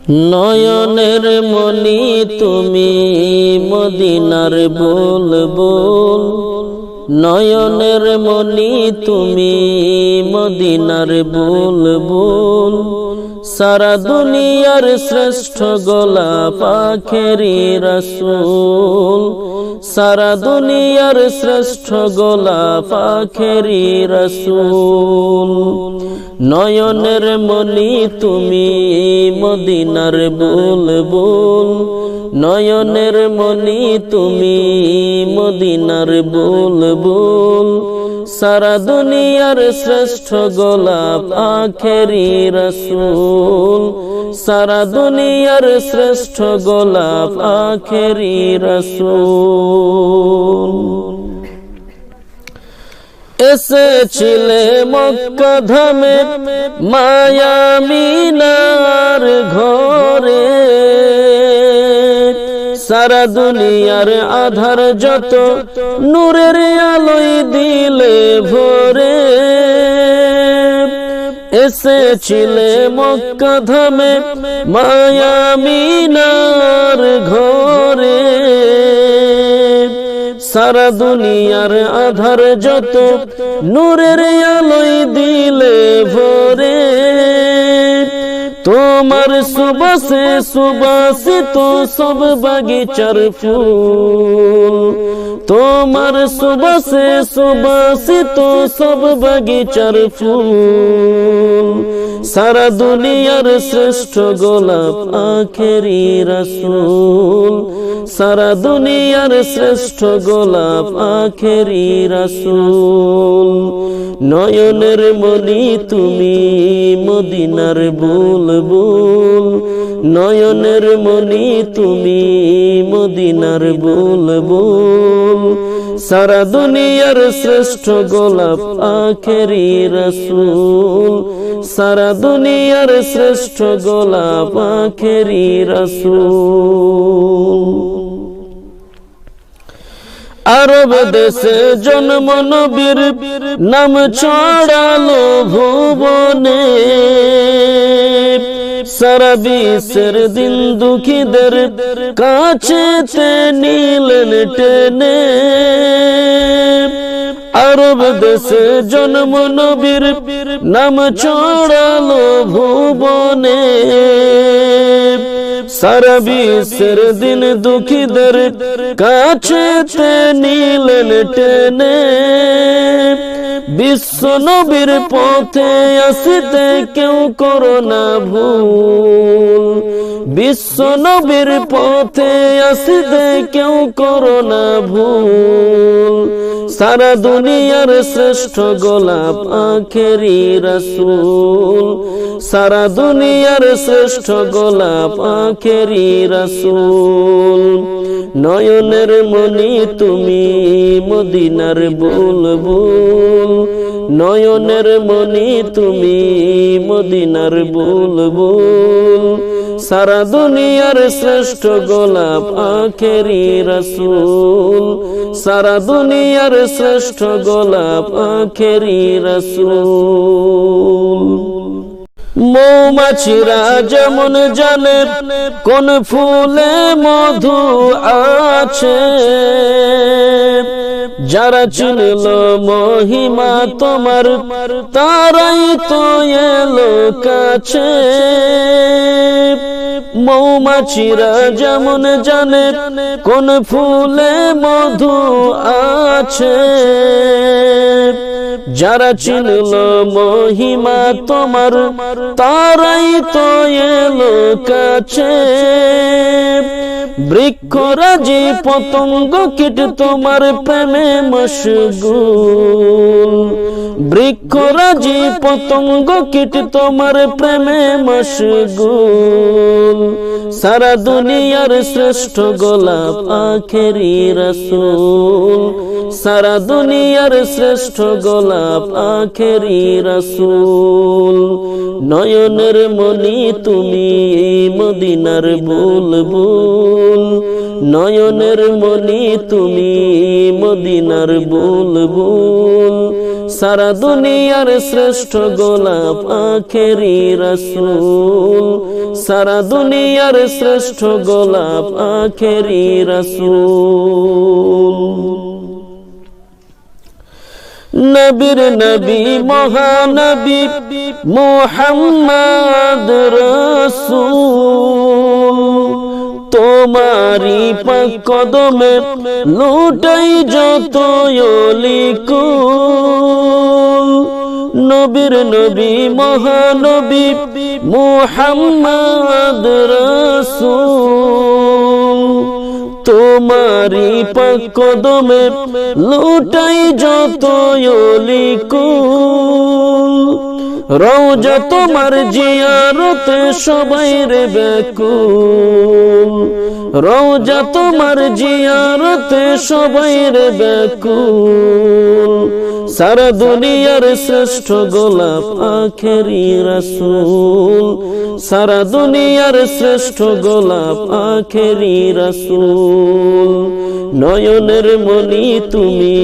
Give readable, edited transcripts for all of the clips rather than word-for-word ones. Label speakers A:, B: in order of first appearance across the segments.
A: নয়নের মনি তুমি মদিনার বুলবুল, নয়নের মনি তুমি মদিনার বুলবুল। সারা দুনিয়ার শ্রেষ্ঠ গোলাপ আখেরি রাসূল, সারা দুনিয়ার শ্রেষ্ঠ গোলাপ আখেরি রাসূল। নয়নের মনি তুমি মদিনার বুলবুল, নয়নের মনি তুমি মদিনার বুলবুল। সারা দুনিয়ার শ্রেষ্ঠ গোলাপ আখেরি রাসূল, সারা দুনিয়ার শ্রেষ্ঠ গোলাপ আখেরি রাসূল। এসেছিলে মক্কা ধামে মায়া মিনার ঘরে, সারা দুনিয়ার আধার যত নূরের আলোয় দিলে ভরে। এসেছিলে মক্কা ধামে মায়া মিনার ঘরে, সারা দুনিয়ার আধার যত নূরের আলোয় দিলে ভরে। তোমার সুবাসে সুবাসিত সব বাগিচার ফুল, তোমার সুবাসে সুবাসিত সব বাগিচার ফুল। সারা দুনিয়ার শ্রেষ্ঠ গোলাপ আখেরি রাসূল, সারা দুনিয়ার শ্রেষ্ঠ গোলাপ আখেরি রাসূল। নয়নের মনি তুমি মদিনার বুলবুল, নয়নের মনি তুমি মদিনার বুলবুল। সারা দুনিয়ার শ্রেষ্ঠ গোলাপ আখেরি রাসূল, সারা দুনিয়ার শ্রেষ্ঠ গোলাপ আখেরি রাসূল। আরব দেশে জন্ম নবীর নাম ছড়ালো ভুবনে, সারা বিশ্বের দিন দুঃখীদের কাছেতে নিলেন টেনে। আরব দেশে জন্ম নবীর নাম ছড়ালো ভুবনে, সারা বিশ্বের দিন দুঃখীদের কাছেতে নিলেন টেনে। বিশ্ব নবীর পথে আসিতে কেউ করো না ভুল, বিশ্ব নবীর পথে আসিতে কেউ করো না ভুল। সারা দুনিয়ার শ্রেষ্ঠ গোলাপ আখেরি রাসূল, সারা দুনিয়ার শ্রেষ্ঠ গোলাপ আখেরি রাসূল। নয়নের মনি তুমি মদিনার বুলবুল, নয়নের মনি তুমি মদিনার বুলবুল। সারা দুনিয়ার শ্রেষ্ঠ গোলাপ আখেরি রাসূল, সারা দুনিয়ার শ্রেষ্ঠ গোলাপ আখেরি রাসূল। মৌমাছিরা যেমন জানে কোন ফুলে মধু আছে, যারা চিনল মহিমা তোমার তারাই তো এলো কাছে। মৌমাছিরা যেমন জানে কোন ফুলে মধু আছে, যারা চিনল মহিমা তোমার তারাই তো এলো কাছে। বৃক্ষরাজি পতঙ্গ কীট তোমার প্রেমে মশগুল, বৃক্ষরাজি পতঙ্গ কীট তোমার প্রেমে মশগুল। সারা দুনিয়ার শ্রেষ্ঠ গোলাপ আখেরি রাসূল, সারা দুনিয়ার শ্রেষ্ঠ গোলাপ আখেরি রাসূল। নয়নের মনি তুমি মদিনার বুলবুল, নয়নের মনি তুমি মদিনার বুলবুল। সারা দুনিয়ার শ্রেষ্ঠ গোলাপ আখেরি রাসূল, সারা দুনিয়ার শ্রেষ্ঠ গোলাপ আখেরি রাসূল। নবীর নবী মহানবী মুহাম্মদ রাসূল, তোমারি পাক কদমে লুটাই যত অলিকুল। নবীর নবী মহানবী মুহাম্মদ রাসূল, তোমারি পাক কদমে লুটাই যত অলিকুল। রওজা তোমার জিয়ারতে সবাই রে ব্যাকুল, রওজা তোমার জিয়ারতে সবাই রে ব্যাকুল। সারা দুনিয়ার শ্রেষ্ঠ গোলাপ আখেরি রাসূল, সারা দুনিয়ার শ্রেষ্ঠ গোলাপ আখেরি রাসূল। নয়নের মনি তুমি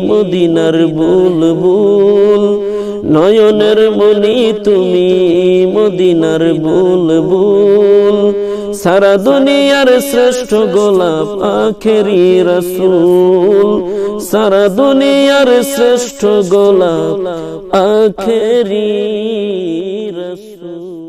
A: মদিনার বুলবুল, নয়নের মনি তুমি মদিনার বুলবুল। সারা দুনিয়ার শ্রেষ্ঠ গোলাপ আখেরি রাসূল, সারা দুনিয়ার শ্রেষ্ঠ গোলাপ আখেরি রাসূল।